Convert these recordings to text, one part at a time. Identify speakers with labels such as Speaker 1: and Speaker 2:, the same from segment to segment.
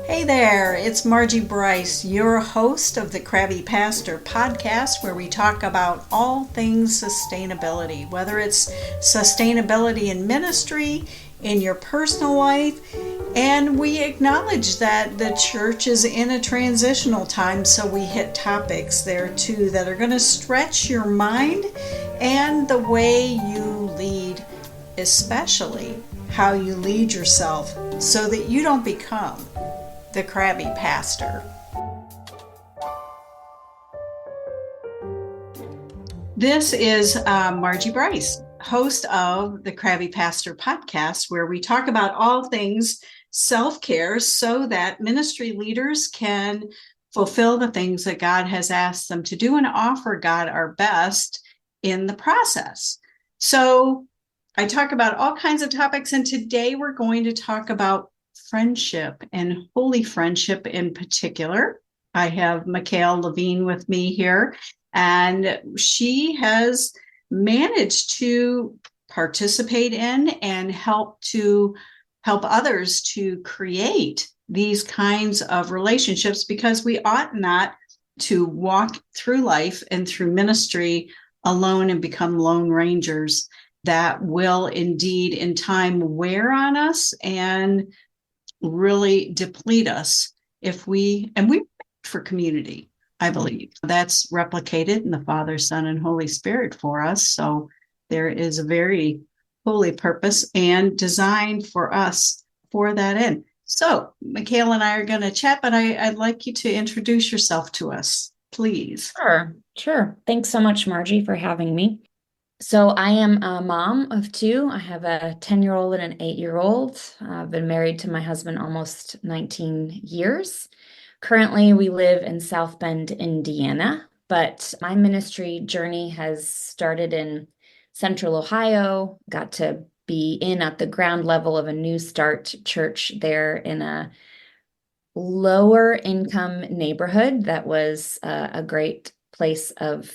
Speaker 1: Hey there, it's Margie Bryce, your host of the Crabby Pastor podcast, where we talk about all things sustainability, whether it's sustainability in ministry, in your personal life, and we acknowledge that the church is in a transitional time, so we hit topics there too that are going to stretch your mind and the way you lead, especially how you lead yourself so that you don't become the crabby pastor. This is Margie Bryce, host of the Crabby Pastor podcast, where we talk about all things self-care so that ministry leaders can fulfill the things that God has asked them to do and offer God our best in the process. So I talk about all kinds of topics, and today we're going to talk about friendship and holy friendship in particular. I have Michaele Levine with me here, and she has managed to participate in and help others to create these kinds of relationships, because we ought not to walk through life and through ministry alone and become lone rangers that will indeed in time wear on us and really deplete us if we for community. I believe that's replicated in the Father, Son, and Holy Spirit for us. So there is a very holy purpose and design for us for that end. So Michaele and I are going to chat, but I'd like you to introduce yourself to us, please.
Speaker 2: Sure. Thanks so much, Margie, for having me. So I am a mom of two. I have a 10-year-old and an 8-year-old. I've been married to my husband almost 19 years. Currently, we live in South Bend, Indiana, but my ministry journey has started in Central Ohio. Got to be in at the ground level of a New Start church there in a lower income neighborhood that was a great place of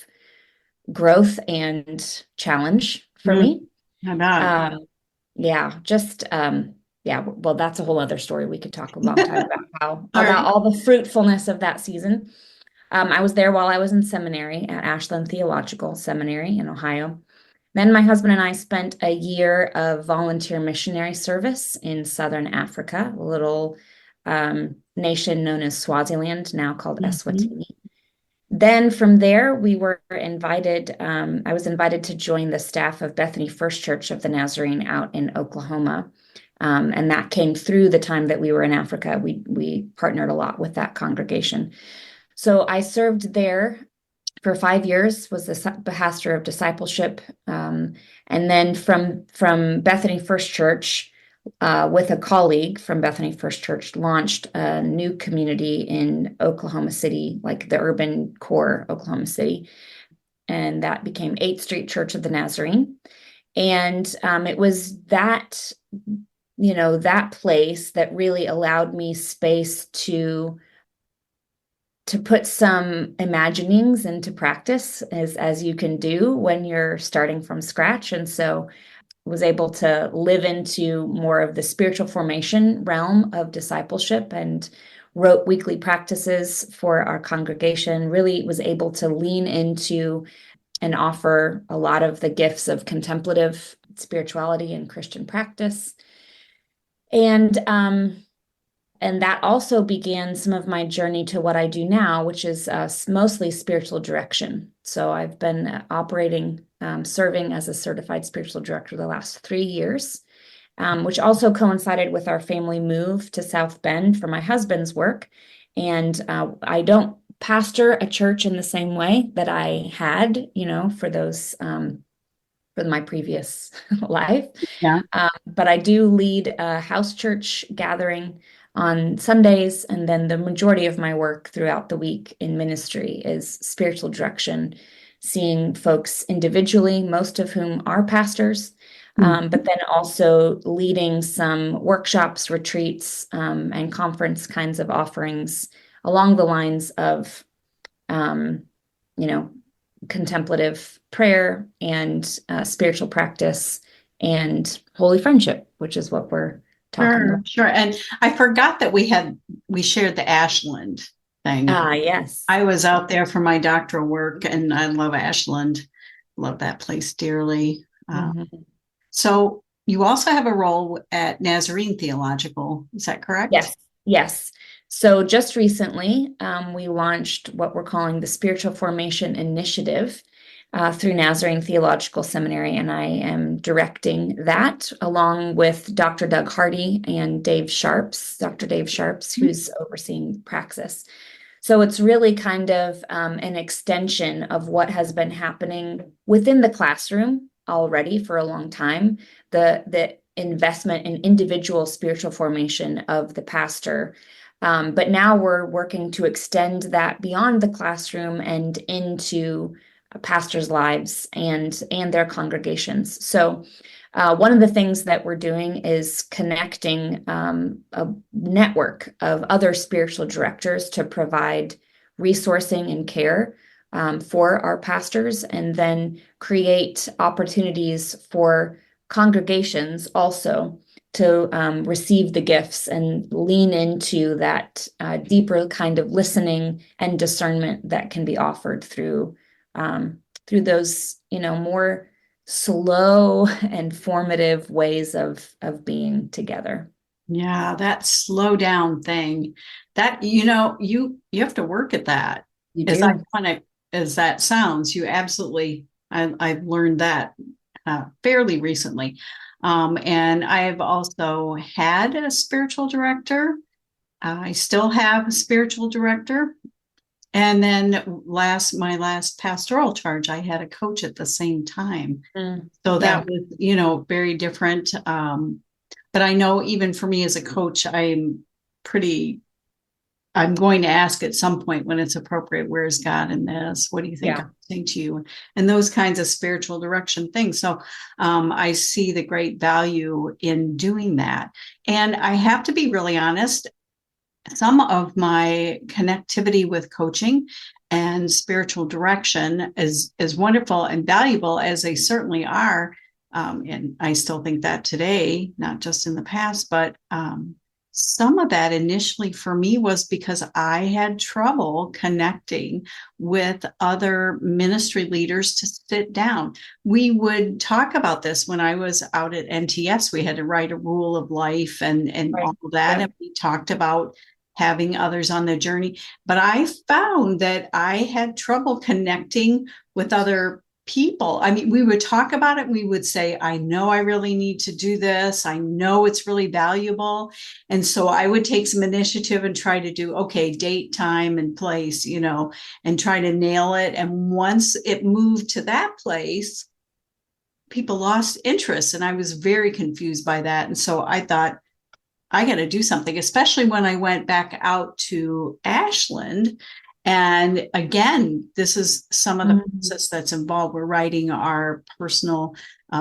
Speaker 2: growth and challenge for me.
Speaker 1: How about
Speaker 2: Well, that's a whole other story. We could talk a long time about
Speaker 1: all right.
Speaker 2: about all the fruitfulness of that season. I was there while I was in seminary at Ashland Theological Seminary in Ohio. Then my husband and I spent a year of volunteer missionary service in Southern Africa, a little nation known as Swaziland, now called Eswatini. Then from there, we were invited, I was invited to join the staff of Bethany First Church of the Nazarene out in Oklahoma. And that came through the time that we were in Africa. We partnered a lot with that congregation. So I served there for 5 years, was the pastor of discipleship. And then from Bethany First Church, with a colleague from Bethany First Church, launched a new community in Oklahoma City, like the urban core Oklahoma City. And that became 8th Street Church of the Nazarene. And it was that, that place that really allowed me space to put some imaginings into practice, as you can do when you're starting from scratch. And so was able to live into more of the spiritual formation realm of discipleship and wrote weekly practices for our congregation, really was able to lean into and offer a lot of the gifts of contemplative spirituality and Christian practice. And that also began some of my journey to what I do now, which is mostly spiritual direction. So I've been serving as a certified spiritual director the last 3 years, which also coincided with our family move to South Bend for my husband's work. And I don't pastor a church in the same way that I had, for my previous life.
Speaker 1: Yeah.
Speaker 2: But I do lead a house church gathering on Sundays, and then the majority of my work throughout the week in ministry is spiritual direction, seeing folks individually, most of whom are pastors, but then also leading some workshops, retreats, and conference kinds of offerings along the lines of, contemplative prayer and spiritual practice and holy friendship, which is what we're talking about.
Speaker 1: Sure. And I forgot that we had we shared the Ashland thing.
Speaker 2: Yes.
Speaker 1: I was out there for my doctoral work, and I love Ashland. Love that place dearly.
Speaker 2: Mhm.
Speaker 1: So you also have a role at Nazarene Theological. Is that correct?
Speaker 2: Yes, yes. So just recently, we launched what we're calling the Spiritual Formation Initiative through Nazarene Theological Seminary, and I am directing that along with Dr. Doug Hardy and Dr. Dave Sharps, who's overseeing Praxis. So it's really kind of an extension of what has been happening within the classroom already for a long time. The investment in individual spiritual formation of the pastor. But now we're working to extend that beyond the classroom and into pastors' lives and their congregations. So one of the things that we're doing is connecting a network of other spiritual directors to provide resourcing and care for our pastors, and then create opportunities for congregations also to receive the gifts and lean into that deeper kind of listening and discernment that can be offered through those, more slow and formative ways of being together.
Speaker 1: Yeah, that slow down thing. That you have to work at that.
Speaker 2: You
Speaker 1: As
Speaker 2: do.
Speaker 1: iconic as that sounds, you absolutely. I've learned that fairly recently. And I've also had a spiritual director. I still have a spiritual director. And then my last pastoral charge, I had a coach at the same time. So
Speaker 2: Yeah.
Speaker 1: that was, very different. But I know even for me as a coach, I'm going to ask at some point when it's appropriate, where's God in this? What do you think
Speaker 2: Yeah.
Speaker 1: I'm saying to you? And those kinds of spiritual direction things. So I see the great value in doing that. And I have to be really honest, some of my connectivity with coaching and spiritual direction is as wonderful and valuable as they certainly are. And I still think that today, not just in the past, but some of that initially for me was because I had trouble connecting with other ministry leaders to sit down. We would talk about this when I was out at NTS. We had to write a rule of life and
Speaker 2: Right.
Speaker 1: all of that.
Speaker 2: Yeah.
Speaker 1: And we talked about having others on their journey. But I found that I had trouble connecting with other people. I mean, we would talk about it. We would say, I know I really need to do this. I know it's really valuable. And so I would take some initiative and try to do, okay, date, time, and place, and try to nail it. And once it moved to that place, people lost interest. And I was very confused by that. And so I thought, I got to do something, especially when I went back out to Ashland. And again, this is some of the process that's involved. We're writing our personal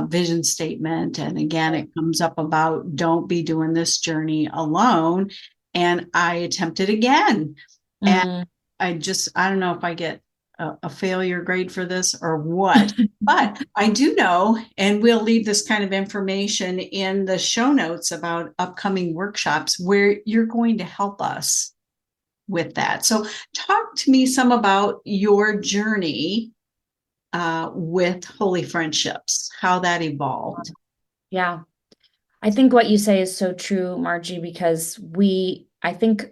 Speaker 1: vision statement. And again, it comes up about don't be doing this journey alone. And I attempted again. And I don't know if I get a failure grade for this or what, but I do know, and we'll leave this kind of information in the show notes about upcoming workshops where you're going to help us with that. So talk to me some about your journey with Holy Friendships, how that evolved.
Speaker 2: Yeah. I think what you say is so true, Margie, because I think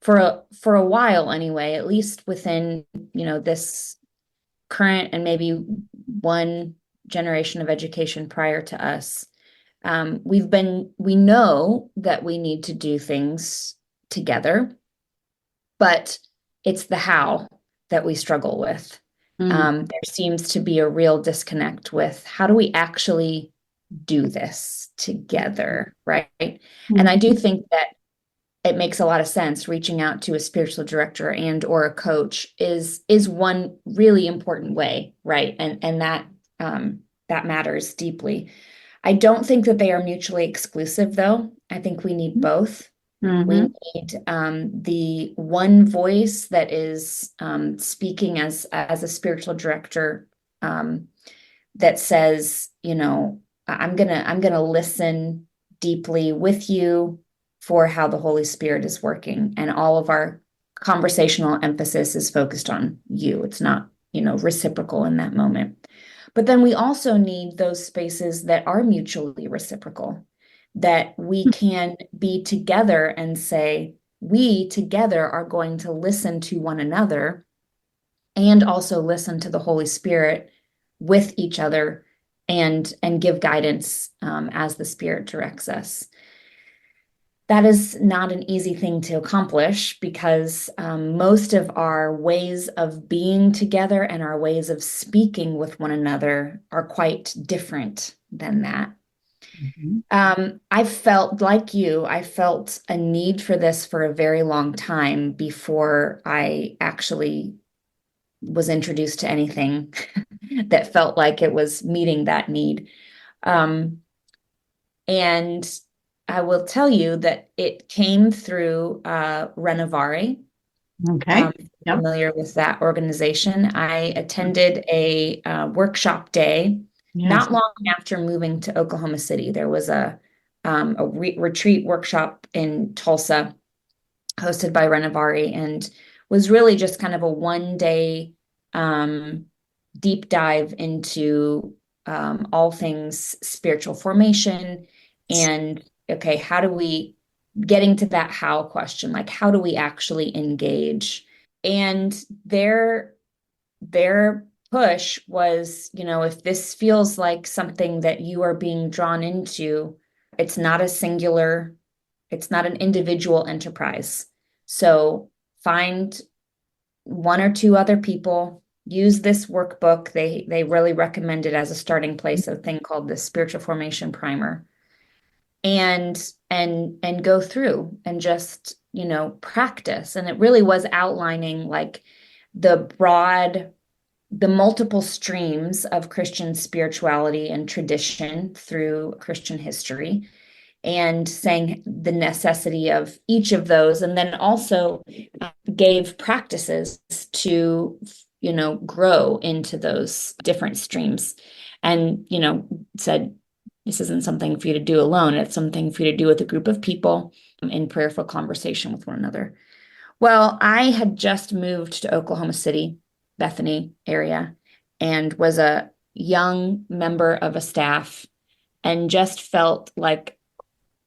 Speaker 2: for a while anyway, at least within, this current and maybe one generation of education prior to us, we know that we need to do things together, but it's the how that we struggle with. There seems to be a real disconnect with how do we actually do this together, right? And I do think that it makes a lot of sense. Reaching out to a spiritual director and or a coach is one really important way, right? And that matters deeply. I don't think that they are mutually exclusive, though. I think we need both. We need the one voice that is speaking as a spiritual director, that says, I'm gonna listen deeply with you, for how the Holy Spirit is working. And all of our conversational emphasis is focused on you. It's not, reciprocal in that moment. But then we also need those spaces that are mutually reciprocal, that we can be together and say, we together are going to listen to one another and also listen to the Holy Spirit with each other and give guidance as the Spirit directs us. That is not an easy thing to accomplish because most of our ways of being together and our ways of speaking with one another are quite different than that. I felt like you, I felt a need for this for a very long time before I actually was introduced to anything that felt like it was meeting that need. And I will tell you that it came through Renovare.
Speaker 1: Okay. Yep.
Speaker 2: Familiar with that organization. I attended a workshop day
Speaker 1: Yes.
Speaker 2: not long after moving to Oklahoma City. There was a retreat workshop in Tulsa hosted by Renovare and was really just kind of a 1 day deep dive into all things spiritual formation and okay, how do we getting to that how question, like how do we actually engage? And their push was, if this feels like something that you are being drawn into, it's not a singular, it's not an individual enterprise. So find one or two other people, use this workbook. They really recommend it as a starting place, a thing called the Spiritual Formation Primer. And go through and just, practice. And it really was outlining like the multiple streams of Christian spirituality and tradition through Christian history and saying the necessity of each of those, and then also gave practices to, grow into those different streams and, said, this isn't something for you to do alone. It's something for you to do with a group of people in prayerful conversation with one another. Well, I had just moved to Oklahoma City, Bethany area, and was a young member of a staff and just felt like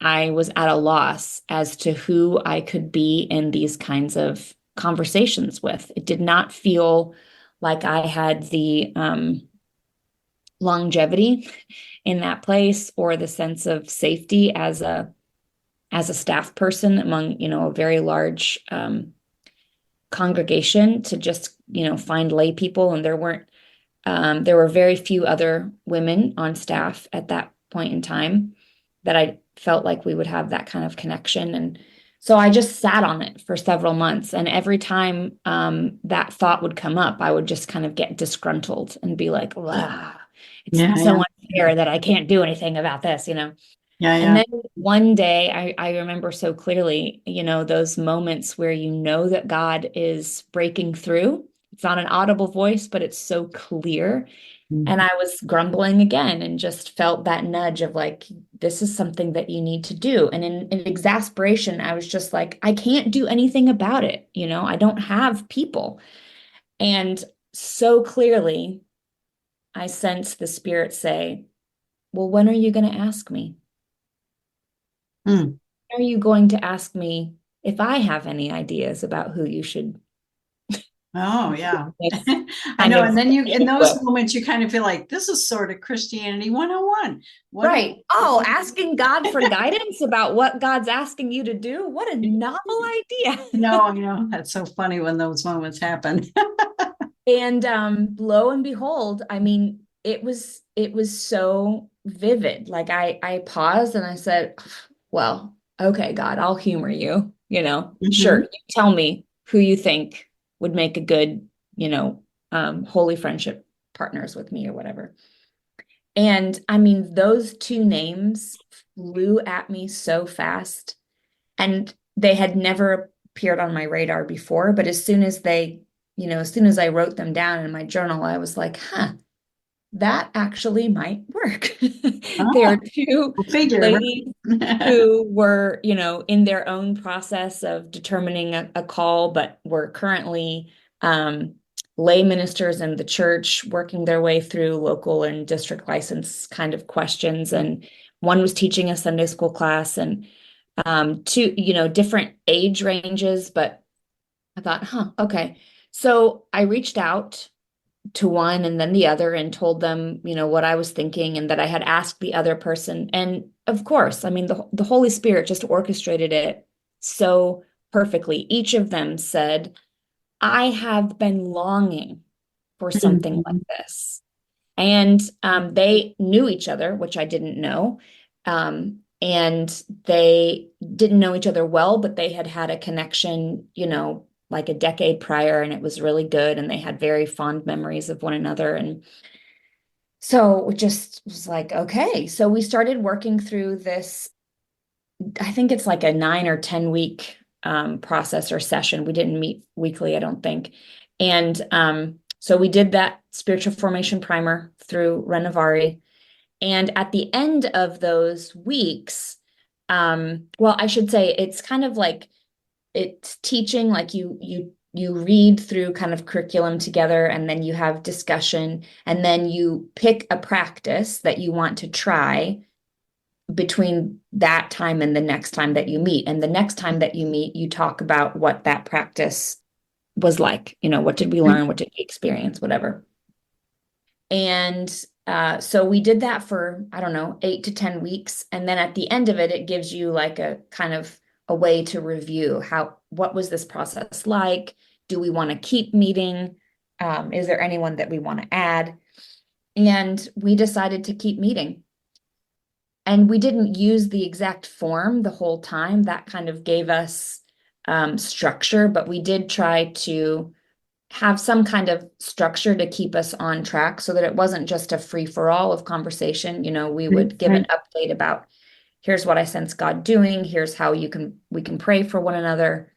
Speaker 2: I was at a loss as to who I could be in these kinds of conversations with. It did not feel like I had the longevity in that place or the sense of safety as a staff person among, a very large congregation to just, find lay people. And there were very few other women on staff at that point in time that I felt like we would have that kind of connection. And so I just sat on it for several months. And every time that thought would come up, I would just kind of get disgruntled and be like, wow, it's so unfair that I can't do anything about this,
Speaker 1: Yeah,
Speaker 2: And then one day I remember so clearly, those moments where that God is breaking through. It's not an audible voice, but it's so clear. And I was grumbling again and just felt that nudge of like, this is something that you need to do. And in exasperation, I was just like, I can't do anything about it. I don't have people. And so clearly, I sensed the Spirit say, well, when are you going to ask me?
Speaker 1: Mm.
Speaker 2: Are you going to ask me if I have any ideas about who you should?
Speaker 1: Oh, yeah. I know. And then in those moments, you kind of feel like this is sort of Christianity 101.
Speaker 2: Right. Oh, asking God for guidance about what God's asking you to do. What a novel idea.
Speaker 1: No, I know. That's so funny when those moments happen.
Speaker 2: And lo and behold, I mean, it was so vivid. Like I paused and I said, well, okay, God, I'll humor you, Sure, you tell me who you think would make a good, holy friendship partners with me or whatever. And I mean, those two names flew at me so fast, and they had never appeared on my radar before. But as soon as as soon as I wrote them down in my journal, I was like, huh, that actually might work. There are
Speaker 1: Oh,
Speaker 2: two
Speaker 1: we'll figure,
Speaker 2: ladies
Speaker 1: right?
Speaker 2: who were, in their own process of determining a call, but were currently um, lay ministers in the church, working their way through local and district license kind of questions. And one was teaching a Sunday school class, and two, different age ranges. But I thought, okay. So I reached out to one and then the other and told them, what I was thinking and that I had asked the other person. And of course, I mean, the Holy Spirit just orchestrated it so perfectly. Each of them said, I have been longing for something like
Speaker 1: Mhm.
Speaker 2: this. And they knew each other, which I didn't know. And they didn't know each other well, but they had had a connection, like a decade prior, and it was really good. And they had very fond memories of one another. And so it just was like, okay. So we started working through this. I think it's like a 9 or 10 week process or session. We didn't meet weekly, I don't think. And so we did that spiritual formation primer through Renovare. And at the end of those weeks, well, I should say it's kind of like it's teaching, like you read through kind of curriculum together, and then you have discussion, and then you pick a practice that you want to try between that time and the next time that you meet. And the next time that you meet, you talk about what that practice was like. What did we learn? What did we experience? Whatever. And so we did that for, I don't know, 8 to 10 weeks. And then at the end of it, it gives you like a kind of a way to review what was this process like? Do we want to keep meeting? Is there anyone that we want to add? And we decided to keep meeting. And we didn't use the exact form the whole time. That kind of gave us structure, but we did try to have some kind of structure to keep us on track so that it wasn't just a free for all of conversation. We would give an
Speaker 1: Right.
Speaker 2: update about here's what I sense God doing, here's how we can pray for one another,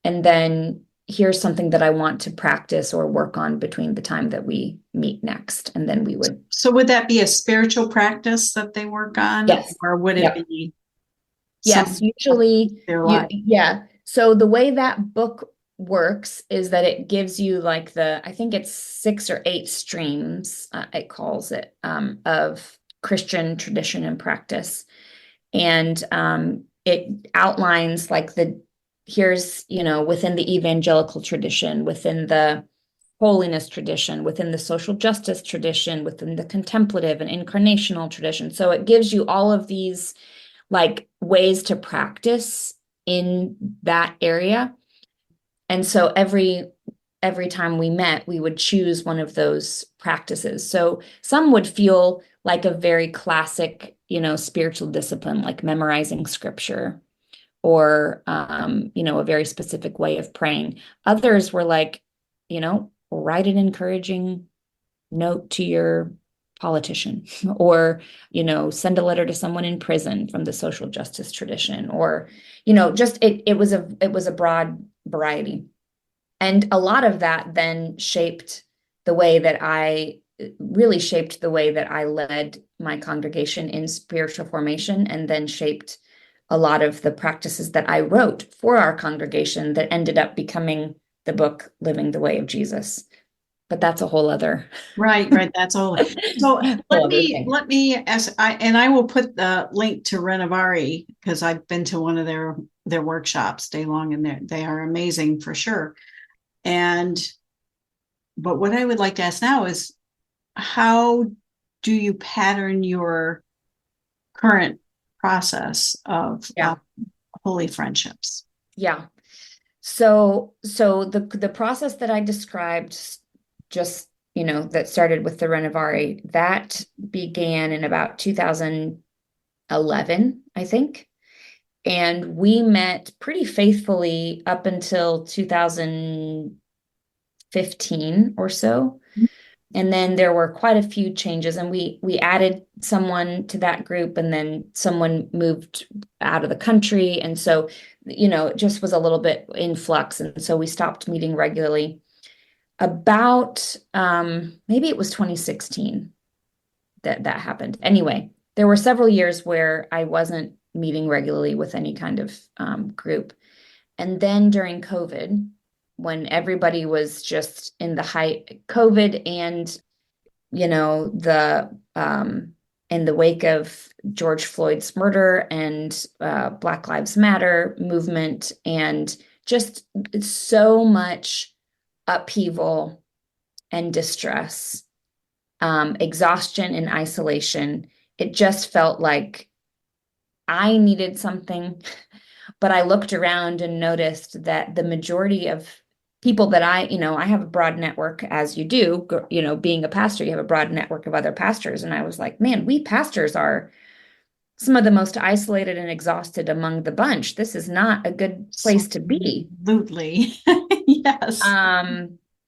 Speaker 2: and then here's something that I want to practice or work on between the time that we meet next. And then we would.
Speaker 1: So would that be a spiritual practice that they work on,
Speaker 2: Yes.
Speaker 1: or would it
Speaker 2: Yep.
Speaker 1: be
Speaker 2: Yes,
Speaker 1: some of
Speaker 2: usually
Speaker 1: their life?
Speaker 2: yeah. So the way that book works is that it gives you like I think it's 6 or 8 streams, it calls it, of Christian tradition and practice. And it outlines like here's, within the evangelical tradition, within the holiness tradition, within the social justice tradition, within the contemplative and incarnational tradition. So it gives you all of these like ways to practice in that area. And so every time we met, we would choose one of those practices. So some would feel like a very classic, spiritual discipline, like memorizing scripture or a very specific way of praying. Others were like, write an encouraging note to your politician or send a letter to someone in prison from the social justice tradition, or just it was a broad variety. And a lot of that then shaped the way that I really shaped the way that I led my congregation in spiritual formation, and then shaped a lot of the practices that I wrote for our congregation that ended up becoming the book Living the Way of Jesus. But that's a whole other
Speaker 1: Right, right. That's all. So
Speaker 2: whole other thing.
Speaker 1: let me ask. I will put the link to Renovare because I've been to one of their workshops day long, and they are amazing for sure. And but what I would like to ask now is, how do you pattern your current process of
Speaker 2: Yeah.
Speaker 1: holy friendships?
Speaker 2: Yeah. So the process that I described, just, that started with the Renovare, that began in about 2011, I think. And we met pretty faithfully up until 2015 or so. And then there were quite a few changes, and we added someone to that group, and then someone moved out of the country. And so, it just was a little bit in flux. And so we stopped meeting regularly about maybe it was 2016. that happened. Anyway, there were several years where I wasn't meeting regularly with any kind of group. And then during COVID, when everybody was just in the height, COVID and, the in the wake of George Floyd's murder and Black Lives Matter movement, and just so much upheaval and distress, exhaustion and isolation. It just felt like I needed something, but I looked around and noticed that the majority of people that I have a broad network, as you do, being a pastor, you have a broad network of other pastors. And I was like, man, we pastors are some of the most isolated and exhausted among the bunch. This is not a good place to be.
Speaker 1: Absolutely. Yes.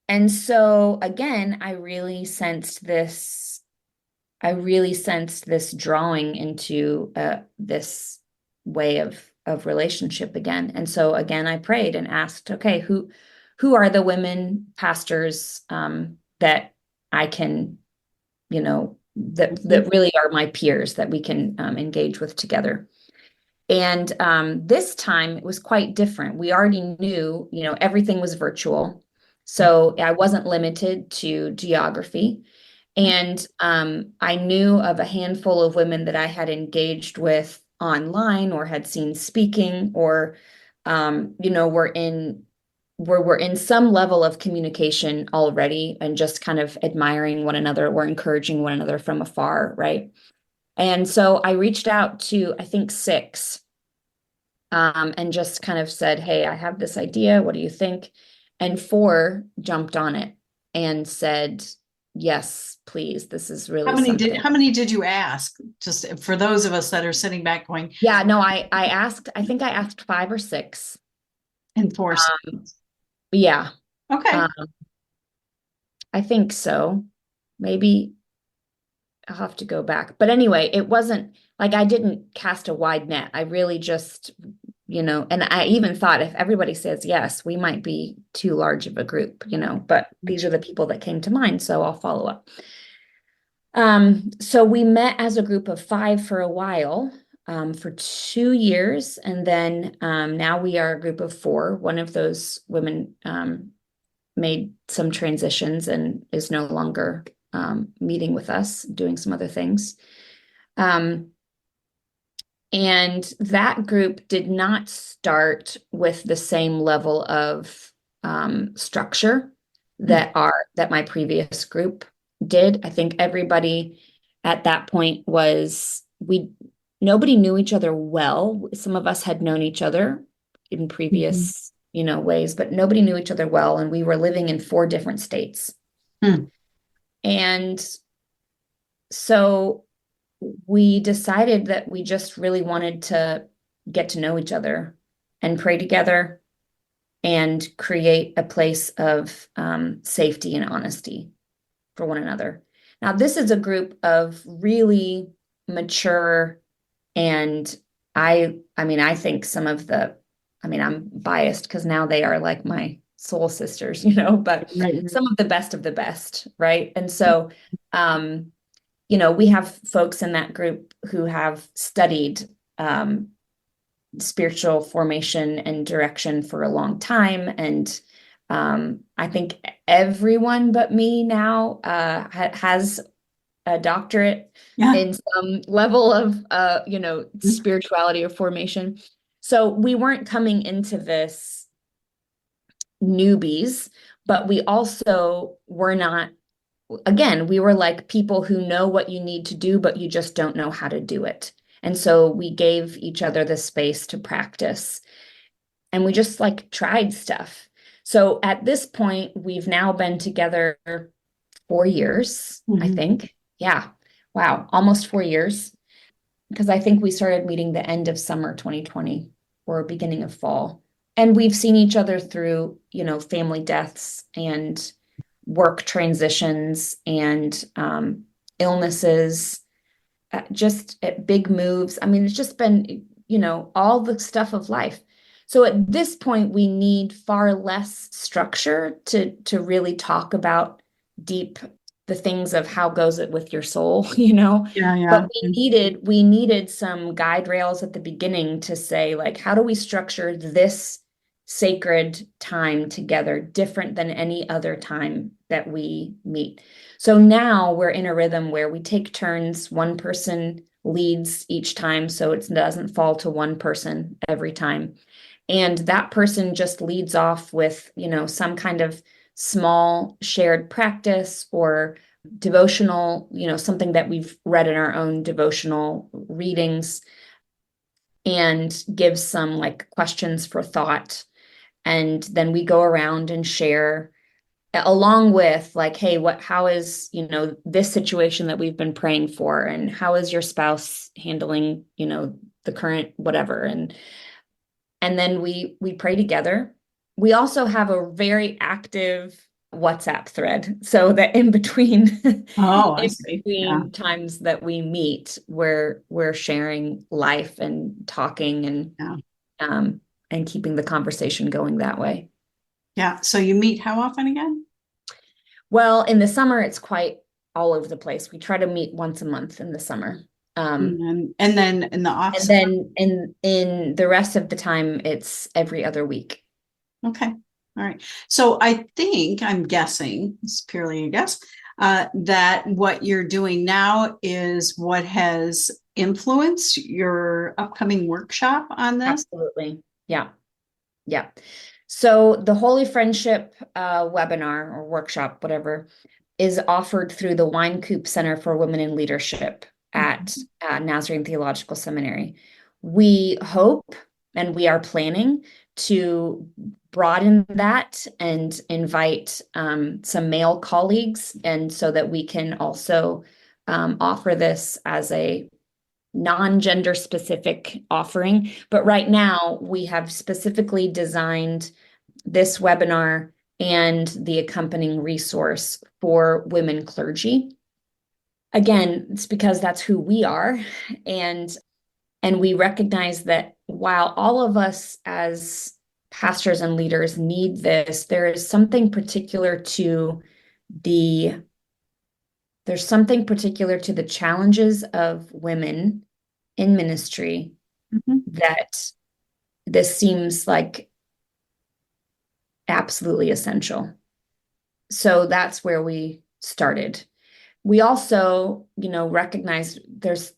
Speaker 2: And so again, I really sensed this drawing into this way of relationship again. And so again, I prayed and asked, okay, who are the women pastors that I can, that really are my peers that we can engage with together. And this time it was quite different. We already knew, everything was virtual. So I wasn't limited to geography. And I knew of a handful of women that I had engaged with online or had seen speaking, or, we're in some level of communication already and just kind of admiring one another or encouraging one another from afar, right? And so I reached out to, I think, 6, and just kind of said, hey, I have this idea. What do you think? And 4 jumped on it and said, yes, please. This is really something.
Speaker 1: How many did you ask? Just for those of us that are sitting back going,
Speaker 2: yeah, no, I think I asked 5 or 6.
Speaker 1: enforce.
Speaker 2: Yeah.
Speaker 1: Okay.
Speaker 2: I think so. Maybe I'll have to go back. But anyway, it wasn't like I didn't cast a wide net. I really just, and I even thought if everybody says yes, we might be too large of a group, but these are the people that came to mind, so I'll follow up. So we met as a group of 5 for a while, for 2 years, and then now we are a group of 4. One of those women made some transitions and is no longer meeting with us, doing some other things. And that group did not start with the same level of structure that my previous group did. I think everybody at that point nobody knew each other well. Some of us had known each other in previous, ways, but nobody knew each other well. And we were living in 4 different states. And so we decided that we just really wanted to get to know each other and pray together and create a place of safety and honesty for one another. Now, this is a group of really mature, and I think I'm biased because now they are like my soul sisters, but some of the best, right? And so, we have folks in that group who have studied spiritual formation and direction for a long time. And I think everyone but me now has a doctorate in some level of, spirituality or formation. So we weren't coming into this newbies, but we also were not, again, we were like people who know what you need to do, but you just don't know how to do it. And so we gave each other the space to practice, and we just like tried stuff. So at this point, we've now been together 4 years, I think. Yeah. Wow. Almost 4 years. Because I think we started meeting the end of summer 2020 or beginning of fall. And we've seen each other through, family deaths and work transitions and illnesses, just at big moves. I mean, it's just been, all the stuff of life. So at this point, we need far less structure to really talk about deep the things of how goes it with your soul, you know?
Speaker 1: Yeah,
Speaker 2: But
Speaker 1: yeah.
Speaker 2: we needed some guide rails at the beginning to say, like, how do we structure this sacred time together different than any other time that we meet? So now we're in a rhythm where we take turns, one person leads each time, so it doesn't fall to one person every time. And that person just leads off with, some kind of small shared practice or devotional, something that we've read in our own devotional readings, and gives some like questions for thought. And then we go around and share along with like, hey, how is, this situation that we've been praying for, and how is your spouse handling, the current whatever. And then we pray together. We also have a very active WhatsApp thread, so that in between
Speaker 1: Oh, I
Speaker 2: in
Speaker 1: see. Yeah,
Speaker 2: between times that we meet, we're sharing life and talking
Speaker 1: yeah,
Speaker 2: um and keeping the conversation going that way.
Speaker 1: yeah. So you meet how often again?
Speaker 2: Well, in the summer, it's quite all over the place. We try to meet once a month in the summer.
Speaker 1: And then in the off
Speaker 2: And
Speaker 1: season.
Speaker 2: then in the rest of the time, it's every other week.
Speaker 1: Okay. All right. So I think I'm guessing, it's purely a guess, that what you're doing now is what has influenced your upcoming workshop on this.
Speaker 2: Absolutely. Yeah. Yeah. So the Holy Friendship webinar or workshop, whatever, is offered through the Wine Coop Center for Women in Leadership at
Speaker 1: Mhm.
Speaker 2: Nazarene Theological Seminary. We hope and we are planning to broaden that and invite some male colleagues, and so that we can also offer this as a non-gender specific offering. But right now, we have specifically designed this webinar and the accompanying resource for women clergy. Again, it's because that's who we are. And we recognize that while all of us as pastors and leaders need this, the there's something particular to the challenges of women in ministry
Speaker 1: Mhm.
Speaker 2: that this seems like absolutely essential. So that's where we started. We also, recognize there's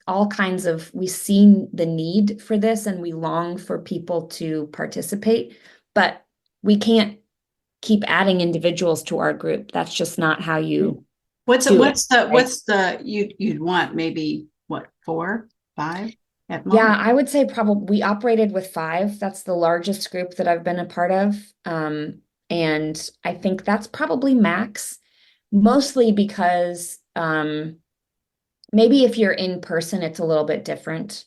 Speaker 2: all kinds of, we see the need for this and we long for people to participate, but we can't keep adding individuals to our group. That's just not how you
Speaker 1: What's it,
Speaker 2: do it, right?
Speaker 1: what's the you'd want maybe what, 4, 5 at
Speaker 2: Yeah,
Speaker 1: most?
Speaker 2: I would say probably we operated with 5. That's the largest group that I've been a part of. And I think that's probably max, mostly because maybe if you're in person, it's a little bit different,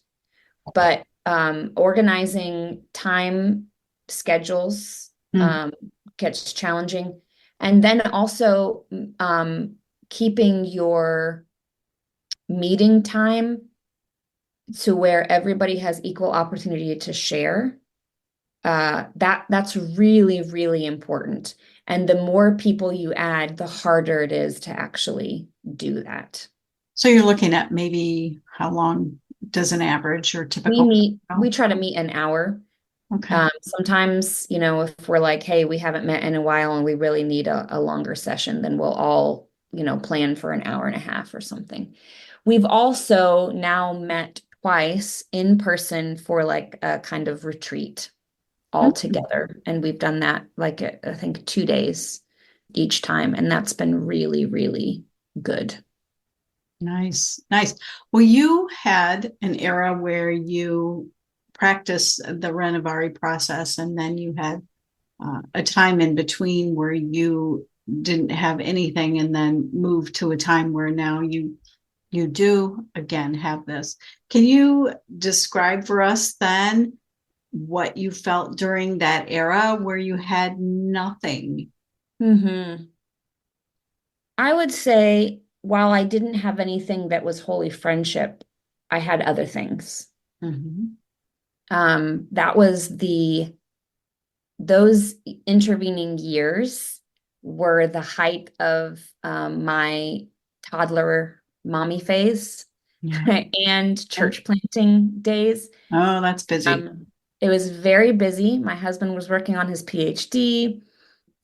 Speaker 2: but organizing time schedules
Speaker 1: Mm.
Speaker 2: gets challenging. And then also keeping your meeting time to where everybody has equal opportunity to share. That's really, really important. And the more people you add, the harder it is to actually do that.
Speaker 1: So you're looking at maybe how long does an average or typical
Speaker 2: We
Speaker 1: go?
Speaker 2: try to meet an hour.
Speaker 1: Okay.
Speaker 2: Sometimes, if we're like, hey, we haven't met in a while and we really need a longer session, then we'll all, plan for an hour and a half or something. We've also now met twice in person for like a kind of retreat all
Speaker 1: Mm.
Speaker 2: together. And we've done that like, I think 2 days each time. And that's been really, really good.
Speaker 1: Nice, nice. Well, you had an era where you practiced the Renovare process, and then you had a time in between where you didn't have anything, and then moved to a time where now you do again have this. Can you describe for us then what you felt during that era where you had nothing?
Speaker 2: Hmm. I would say while I didn't have anything that was holy friendship, I had other things.
Speaker 1: Mhm.
Speaker 2: That was those intervening years. were the height of my toddler mommy phase and church planting days.
Speaker 1: Oh, that's busy.
Speaker 2: It was very busy. My husband was working on his PhD.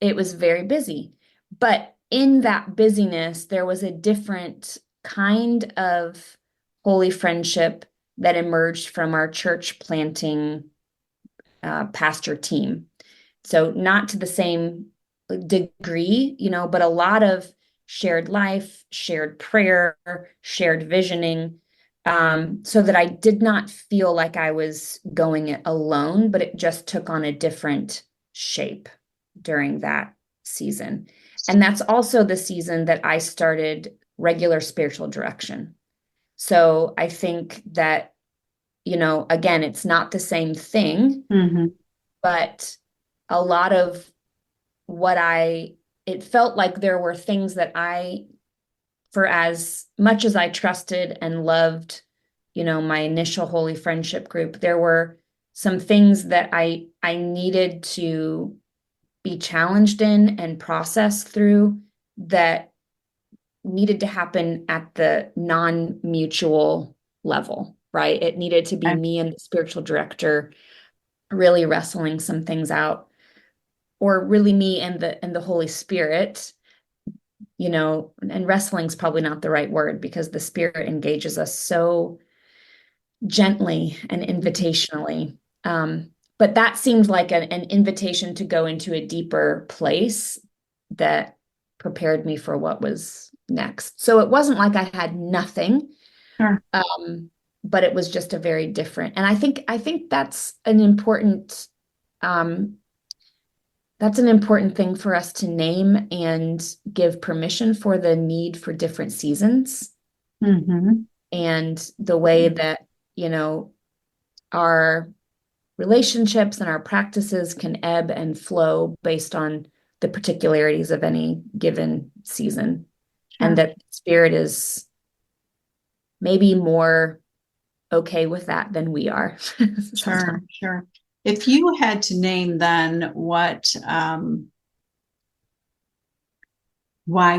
Speaker 2: It was very busy. But in that busyness, there was a different kind of holy friendship that emerged from our church planting pastor team. So not to the same degree, but a lot of shared life, shared prayer, shared visioning, so that I did not feel like I was going it alone, but it just took on a different shape during that season. And that's also the season that I started regular spiritual direction. So I think that, again, it's not the same thing, but a lot of it felt like there were things that for as much as I trusted and loved, my initial holy friendship group, there were some things that I needed to be challenged in and process through that needed to happen at the non-mutual level, right? It needed to be me and the spiritual director really wrestling some things out, or really me and the Holy Spirit, and wrestling's probably not the right word because the Spirit engages us so gently and invitationally. But that seemed like an invitation to go into a deeper place that prepared me for what was next. So it wasn't like I had nothing, but it was just a very different. And I think that's an important thing for us to name and give permission for the need for different seasons, and the way that, our relationships and our practices can ebb and flow based on the particularities of any given season. And that Spirit is maybe more okay with that than we are.
Speaker 1: Sure. If you had to name then why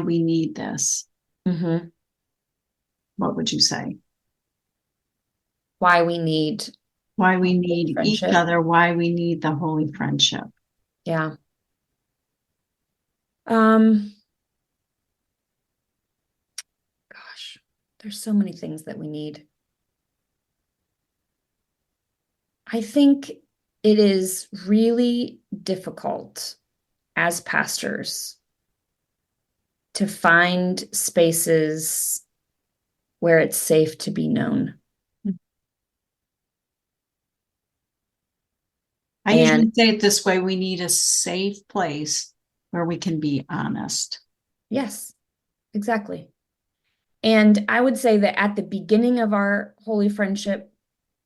Speaker 1: we need this, what would you say?
Speaker 2: Why we need
Speaker 1: each other, why we need the holy friendship.
Speaker 2: Yeah. Gosh, there's so many things that we need. I think it is really difficult as pastors to find spaces where it's safe to be known.
Speaker 1: I usually say it this way: we need a safe place where we can be honest.
Speaker 2: Yes, exactly. And I would say that at the beginning of our holy friendship,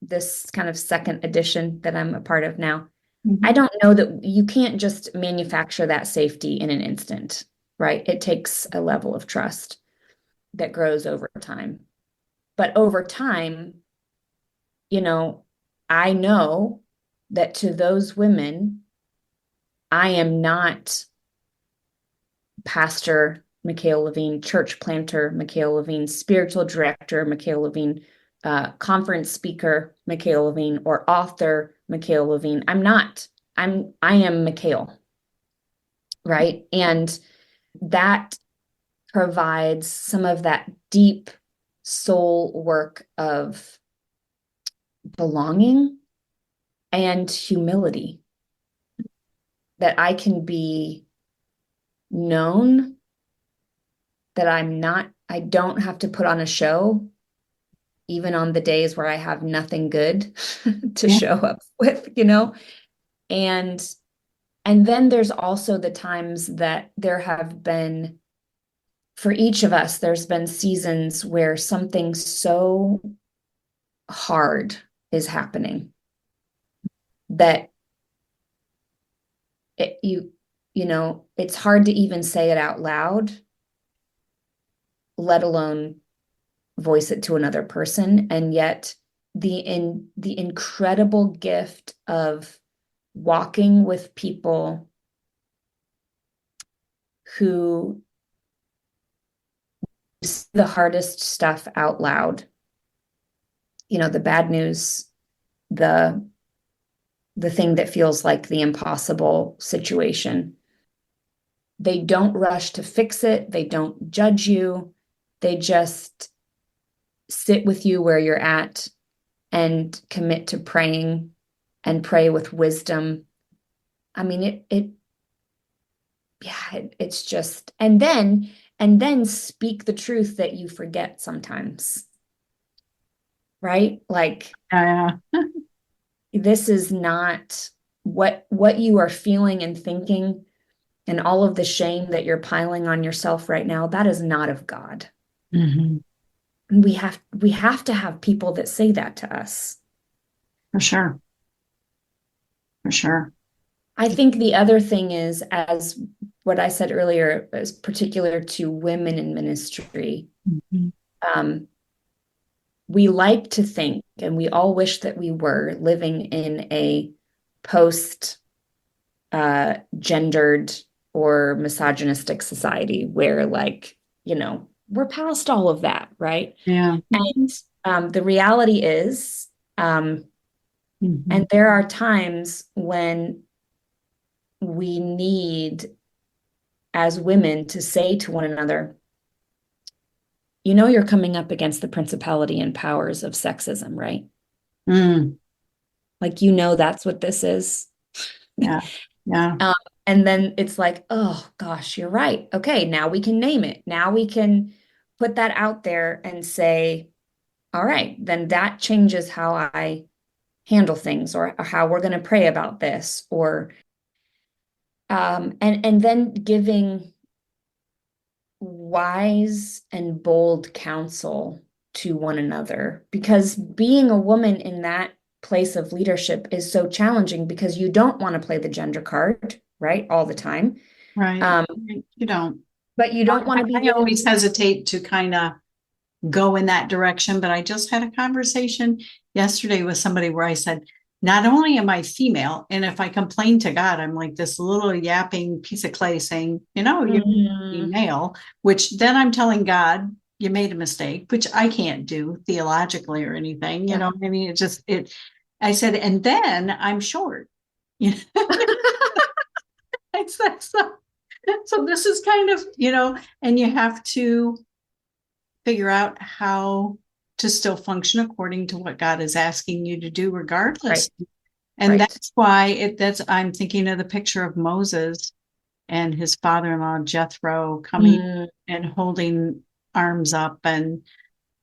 Speaker 2: this kind of second edition that I'm a part of now, I don't know that you can't just manufacture that safety in an instant, right? It takes a level of trust that grows over time. But over time, I know that to those women, I am not Pastor Michaele Levine, church planter Michaele Levine, spiritual director Michaele Levine, conference speaker Michaele Levine, or author Michaele Levine. I'm not. I am Michaele, right? And that provides some of that deep soul work of belonging and humility, that I can be known, that I don't have to put on a show, even on the days where I have nothing good to show up with, and then there's also the times that there have been, for each of us, there's been seasons where something so hard is happening that it's hard to even say it out loud, let alone voice it to another person. And yet the incredible gift of walking with people who say the hardest stuff out loud. The bad news, the thing that feels like the impossible situation. They don't rush to fix it. They don't judge you. They just sit with you where you're at and commit to praying and pray with wisdom. I mean, it's just, and then speak the truth that you forget sometimes, right? Like,
Speaker 1: Yeah.
Speaker 2: this is not what you are feeling and thinking, and all of the shame that you're piling on yourself right now, that is not of God.
Speaker 1: Mm-hmm.
Speaker 2: And we have to have people that say that to us.
Speaker 1: For sure. For sure.
Speaker 2: I think the other thing is, as what I said earlier, is particular to women in ministry.
Speaker 1: Mm-hmm.
Speaker 2: We like to think, and we all wish that we were living in a post gendered or misogynistic society where, like, we're past all of that, right?
Speaker 1: Yeah.
Speaker 2: And the reality is,
Speaker 1: Mm-hmm.
Speaker 2: and there are times when we need, as women, to say to one another, you're coming up against the principality and powers of sexism, right?
Speaker 1: Mm.
Speaker 2: Like, that's what this is.
Speaker 1: Yeah. Yeah.
Speaker 2: And then it's like, oh gosh, you're right. Okay, now we can name it. Now we can put that out there and say, all right, then that changes how I handle things, or how we're going to pray about this, or and then giving wise and bold counsel to one another, because being a woman in that place of leadership is so challenging, because you don't want to play the gender card, right, all the time.
Speaker 1: Right. You don't.
Speaker 2: But you don't want to be
Speaker 1: I always hesitate to kind of go in that direction, but I just had a conversation yesterday with somebody where I said, not only am I female, and if I complain to God, I'm like this little yapping piece of clay saying, you're male, which then I'm telling God, you made a mistake, which I can't do theologically or anything, I mean, I said, and then I'm short, I said, so this is kind of, and you have to figure out how to still function according to what God is asking you to do, regardless.
Speaker 2: Right.
Speaker 1: And
Speaker 2: Right.
Speaker 1: that's why I'm thinking of the picture of Moses and his father-in-law Jethro coming and holding arms up, and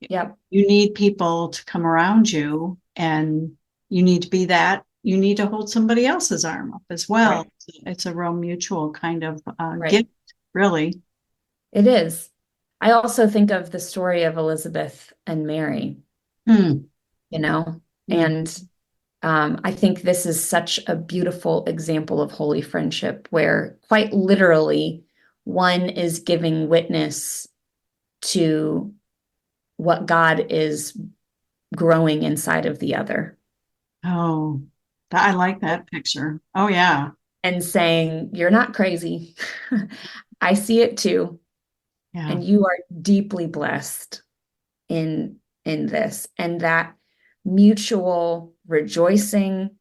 Speaker 2: Yep.
Speaker 1: you need people to come around you, and you need to be that. You need to hold somebody else's arm up as well.
Speaker 2: Right.
Speaker 1: It's a real mutual kind of
Speaker 2: Right.
Speaker 1: gift, really.
Speaker 2: It is. I also think of the story of Elizabeth and Mary,
Speaker 1: Mm.
Speaker 2: and I think this is such a beautiful example of holy friendship, where quite literally one is giving witness to what God is growing inside of the other.
Speaker 1: Oh, I like that picture. Oh, yeah.
Speaker 2: And saying, you're not crazy. I see it too.
Speaker 1: Yeah.
Speaker 2: And you are deeply blessed in this. And that mutual rejoicing,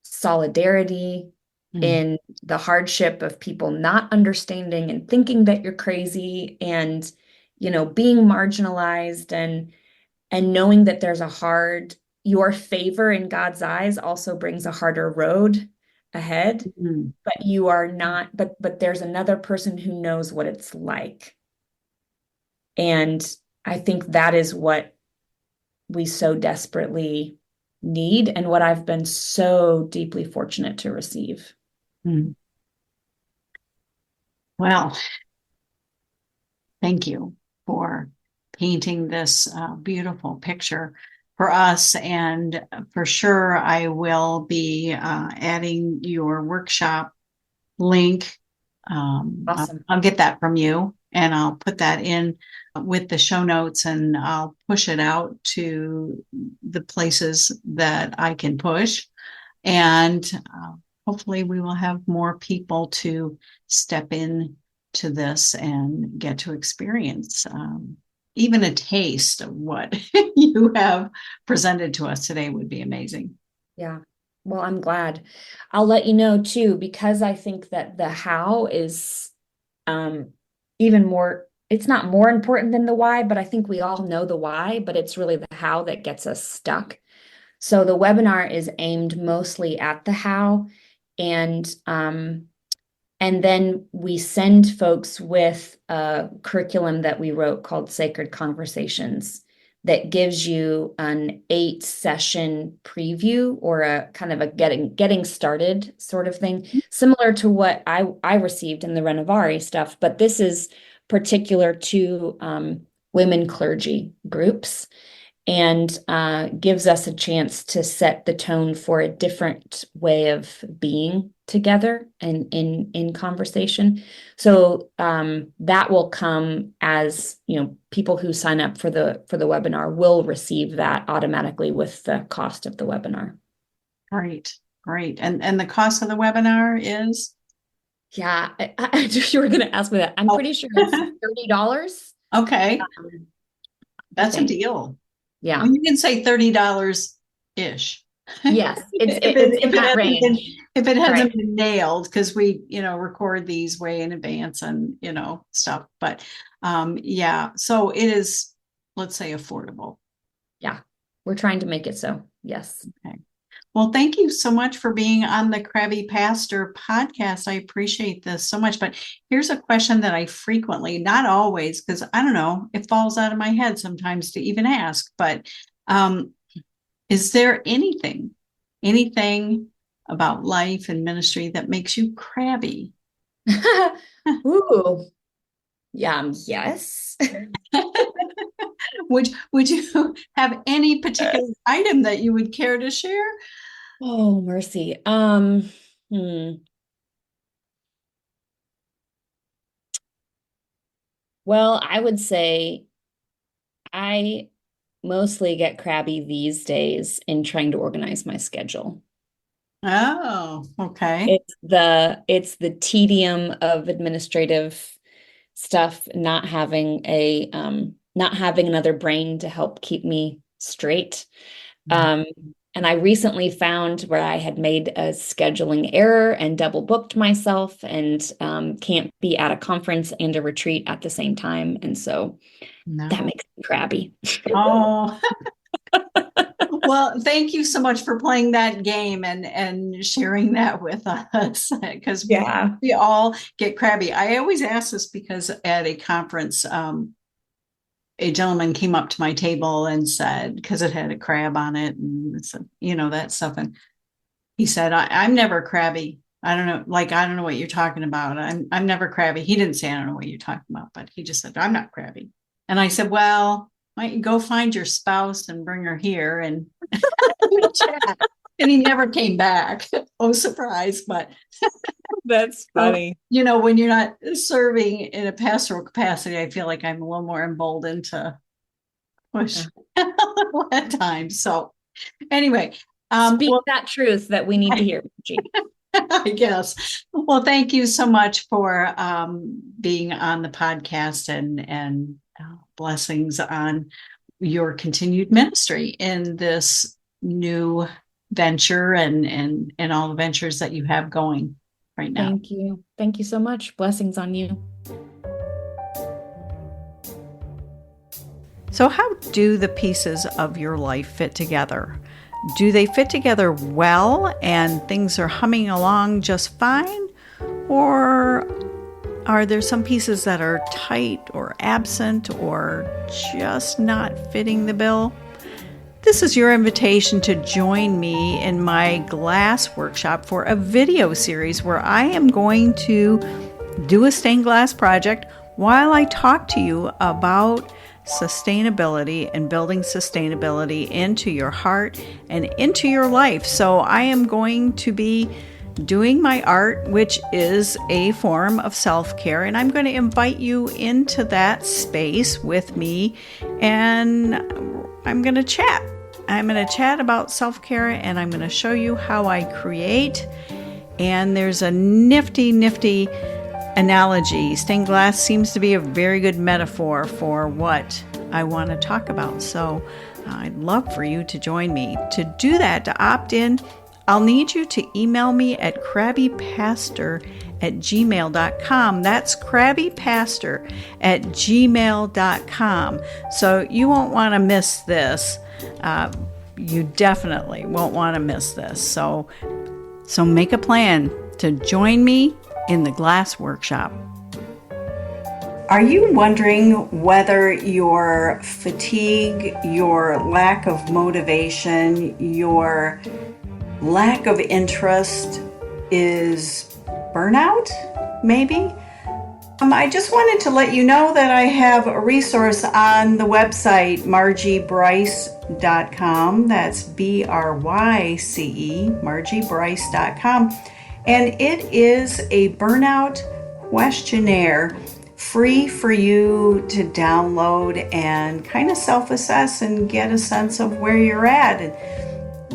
Speaker 2: solidarity in the hardship of people not understanding and thinking that you're crazy, and being marginalized, and knowing that there's your favor in God's eyes also brings a harder road ahead. But you are not, but there's another person who knows what it's like. And I think that is what we so desperately need, and what I've been so deeply fortunate to receive.
Speaker 1: Well, thank you for painting this beautiful picture for us. And for sure, I will be adding your workshop link.
Speaker 2: Awesome.
Speaker 1: I'll get that from you, and I'll put that in with the show notes, and I'll push it out to the places that I can push. And hopefully we will have more people to step in to this and get to experience even a taste of what you have presented to us today would be amazing.
Speaker 2: Yeah. Well, I'm glad. I'll let you know too, because I think that the how is even more, it's not more important than the why, but I think we all know the why, but it's really the how that gets us stuck. So the webinar is aimed mostly at the how, and then we send folks with a curriculum that we wrote called Sacred Conversations that gives you an 8-session preview or a kind of a getting started sort of thing, similar to what I received in the Renovare stuff, but this is particular to women clergy groups, and gives us a chance to set the tone for a different way of being together and in conversation. So that will come as, people who sign up for the webinar will receive that automatically with the cost of the webinar.
Speaker 1: Great. And the cost of the webinar is?
Speaker 2: Yeah, I you were going to ask me that. I'm pretty sure it's $30.
Speaker 1: Okay. That's a deal.
Speaker 2: Yeah.
Speaker 1: Well, you can say $30-ish.
Speaker 2: Yes, it's in that range.
Speaker 1: If it hasn't been nailed, because we, record these way in advance and, stuff. But yeah, so it is, let's say, affordable.
Speaker 2: Yeah, we're trying to make it so. Yes.
Speaker 1: Okay. Well, thank you so much for being on the Crabby Pastor podcast. I appreciate this so much. But here's a question that I frequently, not always, because I don't know, it falls out of my head sometimes to even ask. But is there anything about life and ministry that makes you crabby?
Speaker 2: Ooh. Yeah, yes.
Speaker 1: Would you have any particular item that you would care to share?
Speaker 2: Oh, mercy. Well, I would say I mostly get crabby these days in trying to organize my schedule.
Speaker 1: Oh, okay.
Speaker 2: It's the tedium of administrative stuff, not having another brain to help keep me straight. And I recently found where I had made a scheduling error and double booked myself and can't be at a conference and a retreat at the same time. And so that makes me crabby.
Speaker 1: Oh, well, thank you so much for playing that game and sharing that with us, because we all get crabby. I always ask this because at a conference, a gentleman came up to my table and said, because it had a crab on it and said, that stuff. And he said, I'm never crabby. I don't know what you're talking about. I'm never crabby. He didn't say, I don't know what you're talking about, but he just said, I'm not crabby. And I said, well, why don't you go find your spouse and bring her here and chat. And he never came back. Oh, surprise. But
Speaker 2: that's funny.
Speaker 1: When you're not serving in a pastoral capacity, I feel like I'm a little more emboldened to push at times. So anyway,
Speaker 2: speak that truth that we need to hear, G.
Speaker 1: I guess. Well, thank you so much for being on the podcast and blessings on your continued ministry in this new venture and all the ventures that you have going right now.
Speaker 2: Thank you. Thank you so much. Blessings on you.
Speaker 1: So how do the pieces of your life fit together? Do they fit together well and things are humming along just fine? Or are there some pieces that are tight or absent or just not fitting the bill? This is your invitation to join me in my glass workshop for a video series where I am going to do a stained glass project while I talk to you about sustainability and building sustainability into your heart and into your life. So I am going to be doing my art, which is a form of self-care, and I'm going to invite you into that space with me, and I'm going to chat. I'm going to chat about self-care, and I'm going to show you how I create. And there's a nifty analogy. Stained glass seems to be a very good metaphor for what I want to talk about. So I'd love for you to join me. To do that, to opt in, I'll need you to email me at crabbypastor@gmail.com. That's crabbypastor@gmail.com. So you won't want to miss this. You definitely won't want to miss this. So make a plan to join me in the glass workshop. Are you wondering whether your fatigue, your lack of motivation, your lack of interest is burnout, maybe? I just wanted to let you know that I have a resource on the website, margiebryce.com. That's BRYCE, margiebryce.com. And it is a burnout questionnaire, free for you to download and kind of self-assess and get a sense of where you're at. And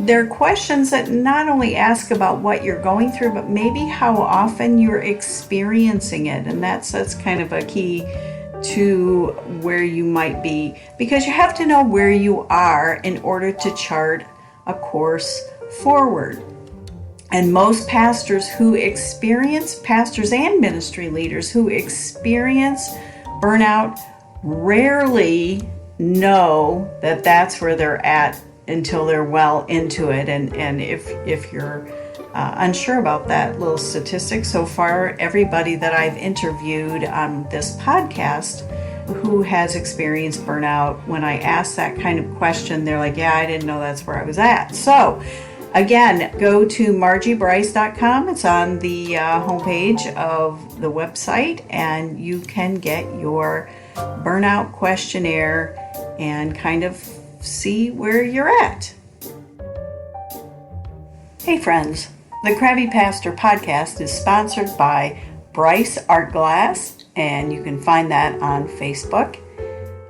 Speaker 1: there are questions that not only ask about what you're going through, but maybe how often you're experiencing it. And that's kind of a key to where you might be, because you have to know where you are in order to chart a course forward. And most pastors and ministry leaders who experience burnout rarely know that that's where they're at until they're well into it. And if you're unsure about that little statistic, so far everybody that I've interviewed on this podcast who has experienced burnout, when I ask that kind of question, they're like, yeah, I didn't know that's where I was at. So again, go to margiebryce.com. It's on the homepage of the website, and you can get your burnout questionnaire and kind of see where you're at. Hey friends, the Crabby Pastor podcast is sponsored by Bryce Art Glass, and you can find that on Facebook.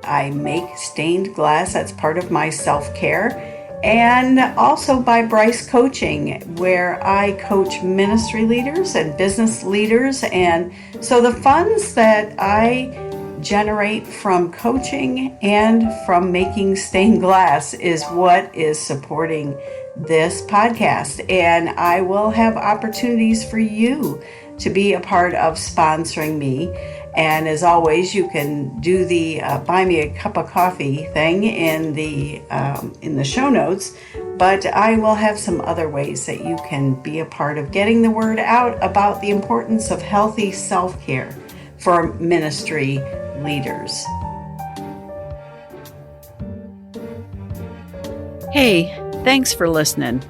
Speaker 1: I make stained glass. That's part of my self-care. And also by Bryce Coaching, where I coach ministry leaders and business leaders. And so the funds that I generate from coaching and from making stained glass is what is supporting this podcast. And I will have opportunities for you to be a part of sponsoring me. And as always, you can do the buy me a cup of coffee thing in the show notes. But I will have some other ways that you can be a part of getting the word out about the importance of healthy self-care for ministry leaders. Hey, thanks for listening.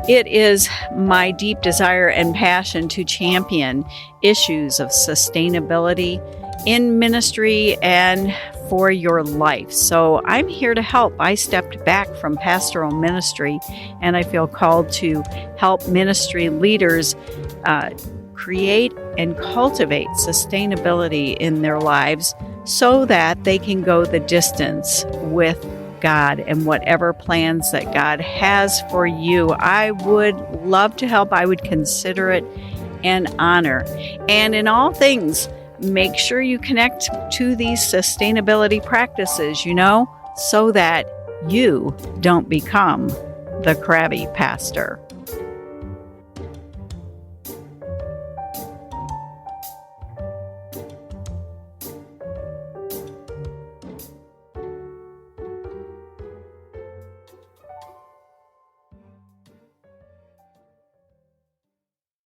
Speaker 1: It is my deep desire and passion to champion issues of sustainability in ministry and for your life. So I'm here to help. I stepped back from pastoral ministry, and I feel called to help ministry leaders create and cultivate sustainability in their lives so that they can go the distance with God and whatever plans that God has for you. I would love to help. I would consider it an honor. And in all things, make sure you connect to these sustainability practices, so that you don't become the crabby pastor.